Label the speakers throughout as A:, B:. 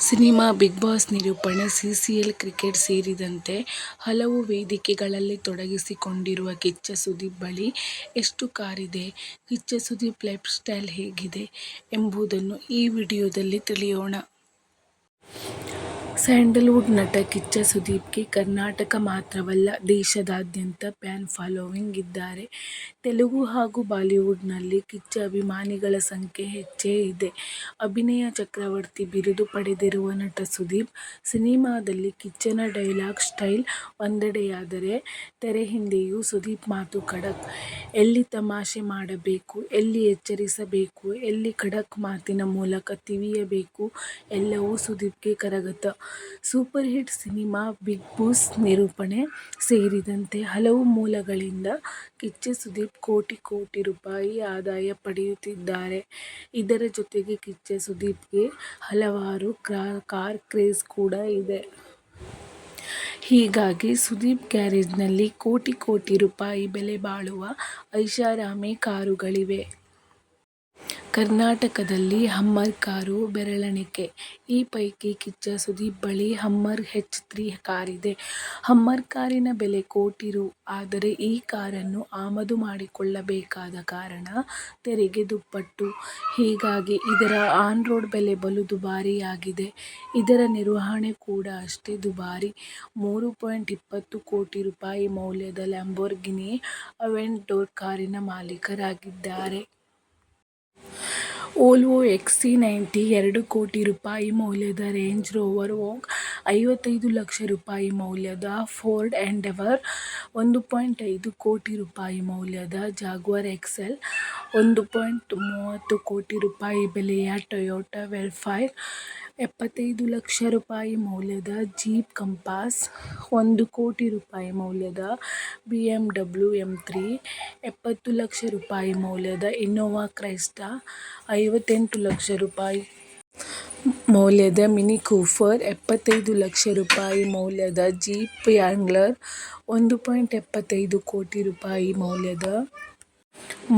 A: Cinema Bigg Boss ನಿರೂಪಣೆ, CCL cricket ಸೇರಿದಂತೆ ಹಲವು ವೇದಿಕೆಗಳಲ್ಲಿ ತೊಡಗಿಸಿಕೊಂಡಿರುವ ಕಿಚ್ಚ ಸುದೀಪ್ ಬಳಿ ಎಷ್ಟು ಕಾರಿದೆ, ಕಿಚ್ಚ ಸುದೀಪ್ ಲೈಫ್ ಸ್ಟೈಲ್ ಹೇಗಿದೆ ಎಂಬುದನ್ನು ಈ ವಿಡಿಯೋದಲ್ಲಿ ತಿಳಿಯೋಣ. ಸ್ಯಾಂಡಲ್ವುಡ್ ನಟ ಕಿಚ್ಚ ಸುದೀಪ್ಗೆ ಕರ್ನಾಟಕ ಮಾತ್ರವಲ್ಲ ದೇಶದಾದ್ಯಂತ ಫ್ಯಾನ್ ಫಾಲೋವಿಂಗ್ ಇದ್ದಾರೆ. ತೆಲುಗು ಹಾಗೂ ಬಾಲಿವುಡ್ನಲ್ಲಿ ಕಿಚ್ಚ ಅಭಿಮಾನಿಗಳ ಸಂಖ್ಯೆ ಹೆಚ್ಚೇ ಇದೆ. ಅಭಿನಯ ಚಕ್ರವರ್ತಿ ಬಿರುದು ಪಡೆದಿರುವ ನಟ ಸುದೀಪ್ ಸಿನಿಮಾದಲ್ಲಿ ಕಿಚ್ಚನ ಡೈಲಾಗ್ ಸ್ಟೈಲ್ ಒಂದೆಡೆಯಾದರೆ, ತೆರೆ ಹಿಂದೆಯೂ ಸುದೀಪ್ ಮಾತು ಖಡಕ್. ಎಲ್ಲಿ ತಮಾಷೆ ಮಾಡಬೇಕು, ಎಲ್ಲಿ ಎಚ್ಚರಿಸಬೇಕು, ಎಲ್ಲಿ ಖಡಕ್ ಮಾತಿನ ಮೂಲಕ ತಿವಿಯಬೇಕು ಎಲ್ಲವೂ ಸುದೀಪ್ಗೆ ಕರಗತ. ಸೂಪರ್ ಹಿಟ್ ಸಿನಿಮಾ ಬಿಗ್ ಬಾಸ್ ನಿರೂಪಣೆ ಸೇರಿದಂತೆ ಹಲವು ಮೂಲಗಳಿಂದ ಕಿಚ್ಚ ಸುದೀಪ್ ಕೋಟಿ ರೂಪಾಯಿ ಆದಾಯ ಪಡೆಯುತ್ತಿದ್ದಾರೆ. ಇದರ ಜೊತೆಗೆ ಕಿಚ್ಚ ಸುದೀಪ್ಗೆ ಹಲವಾರು ಕಾರ್ ಕ್ರೇಜ್ ಕೂಡ ಇದೆ. ಹೀಗಾಗಿ ಸುದೀಪ್ ಗ್ಯಾರೇಜ್ನಲ್ಲಿ ಕೋಟಿ ರೂಪಾಯಿ ಬೆಲೆ ಬಾಳುವ ಐಷಾರಾಮಿ ಕಾರುಗಳಿವೆ. ಕರ್ನಾಟಕದಲ್ಲಿ ಹಮ್ಮರ್ ಕಾರು ಬೆರಳೆಣಿಕೆ. ಈ ಪೈಕಿ ಕಿಚ್ಚ ಸುದೀಪ್ ಬಳಿ ಹಮ್ಮರ್ H3 ಕಾರಿದೆ. ಹಮ್ಮರ್ ಕಾರಿನ ಬೆಲೆ ಕೋಟಿ ರೂ. ಆದರೆ ಈ ಕಾರನ್ನು ಆಮದು ಮಾಡಿಕೊಳ್ಳಬೇಕಾದ ಕಾರಣ ತೆರಿಗೆ ದುಪ್ಪಟ್ಟು. ಹೀಗಾಗಿ ಇದರ ಆನ್ ರೋಡ್ ಬೆಲೆ ಬಲು ದುಬಾರಿಯಾಗಿದೆ. ಇದರ ನಿರ್ವಹಣೆ ಕೂಡ ಅಷ್ಟೇ ದುಬಾರಿ. 3.20 ಕೋಟಿ ರೂಪಾಯಿ ಮೌಲ್ಯದ ಲ್ಯಾಂಬೋರ್ಗಿನಿ ಅವೆಂಟೂರ್ ಕಾರಿನ ಮಾಲೀಕರಾಗಿದ್ದಾರೆ. ವೋಲ್ವೋ XC90, 2 ಕೋಟಿ ರೂಪಾಯಿ ಮೌಲ್ಯದ ರೇಂಜ್ ರೋವರ್ ವೋಗ್, 55 ಲಕ್ಷ ರೂಪಾಯಿ ಮೌಲ್ಯದ ಫೋರ್ಡ್ ಎಂಡೆವರ್, 1.5 ಕೋಟಿ ರೂಪಾಯಿ ಮೌಲ್ಯದ ಜಾಗ್ವಾರ್ XL, 1.30 ಕೋಟಿ ರೂಪಾಯಿ ಬೆಲೆಯ ಟೊಯೋಟಾ ವೆಲ್ಫೈರ್, 75 ಲಕ್ಷ ರೂಪಾಯಿ ಮೌಲ್ಯದ ಜೀಪ್ ಕಂಪಾಸ್, 1 ಕೋಟಿ ರೂಪಾಯಿ ಮೌಲ್ಯದ BMW M3, 70 ಲಕ್ಷ ರೂಪಾಯಿ ಮೌಲ್ಯದ ಇನ್ನೋವಾ ಕ್ರೈಸ್ಟಾ, 58 ಲಕ್ಷ ರೂಪಾಯಿ ಮೌಲ್ಯದ ಮಿನಿ ಕೂಪರ್, 75 ಲಕ್ಷ ರೂಪಾಯಿ ಮೌಲ್ಯದ ಜೀಪ್ ರ್ಯಾಂಗ್ಲರ್, 1.75 ಕೋಟಿ ರೂಪಾಯಿ ಮೌಲ್ಯದ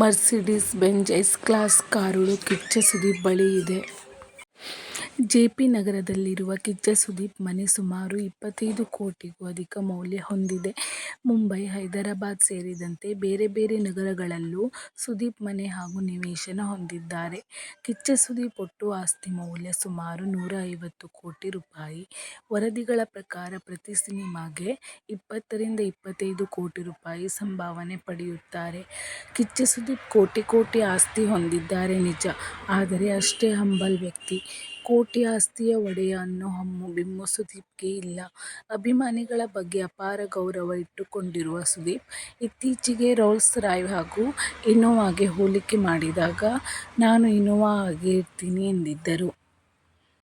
A: ಮರ್ಸಿಡಿಸ್ ಬೆಂಜ್ S-ಕ್ಲಾಸ್ ಕಾರುಗಳು ಕಿಚ್ಚ ಸುದೀಪ್ ಬಳಿ ಇದೆ. ಜೆಪಿ ನಗರದಲ್ಲಿರುವ ಕಿಚ್ಚ ಸುದೀಪ್ ಮನೆ ಸುಮಾರು 25 ಕೋಟಿಗೂ ಅಧಿಕ ಮೌಲ್ಯ ಹೊಂದಿದೆ. ಮುಂಬೈ, ಹೈದರಾಬಾದ್ ಸೇರಿದಂತೆ ಬೇರೆ ನಗರಗಳಲ್ಲೂ ಸುದೀಪ್ ಮನೆ ಹಾಗೂ ನಿವೇಶನ ಹೊಂದಿದ್ದಾರೆ. ಕಿಚ್ಚ ಸುದೀಪ್ ಒಟ್ಟು ಆಸ್ತಿ ಮೌಲ್ಯ ಸುಮಾರು 150 ಕೋಟಿ ರೂಪಾಯಿ. ವರದಿಗಳ ಪ್ರಕಾರ ಪ್ರತಿ ಸಿನಿಮಾಗೆ 20 ರಿಂದ 25 ಕೋಟಿ ರೂಪಾಯಿ ಸಂಭಾವನೆ ಪಡೆಯುತ್ತಾರೆ. ಕಿಚ್ಚ ಸುದೀಪ್ ಕೋಟಿ ಆಸ್ತಿ ಹೊಂದಿದ್ದಾರೆ ನಿಜ. ಆದರೆ ಅಷ್ಟೇ ಹಂಬಲ್ ವ್ಯಕ್ತಿ. ಕೋಟಿ ಆಸ್ತಿಯ ಒಡೆಯ ಅನ್ನೋ ಹಮ್ಮು ಬಿಮ್ಮು ಸುದೀಪ್ಗೆ ಇಲ್ಲ. ಅಭಿಮಾನಿಗಳ ಬಗ್ಗೆ ಅಪಾರ ಗೌರವ ಇಟ್ಟುಕೊಂಡಿರುವ ಸುದೀಪ್ ಇತ್ತೀಚೆಗೆ ರೋಲ್ಸ್ ರಾಯ್ ಹಾಗೂ ಇನ್ನೋವಾಗೆ ಹೋಲಿಕೆ ಮಾಡಿದಾಗ, ನಾನು ಇನ್ನೋವಾ ಆಗೇ ಇರ್ತೀನಿ ಎಂದಿದ್ದರು.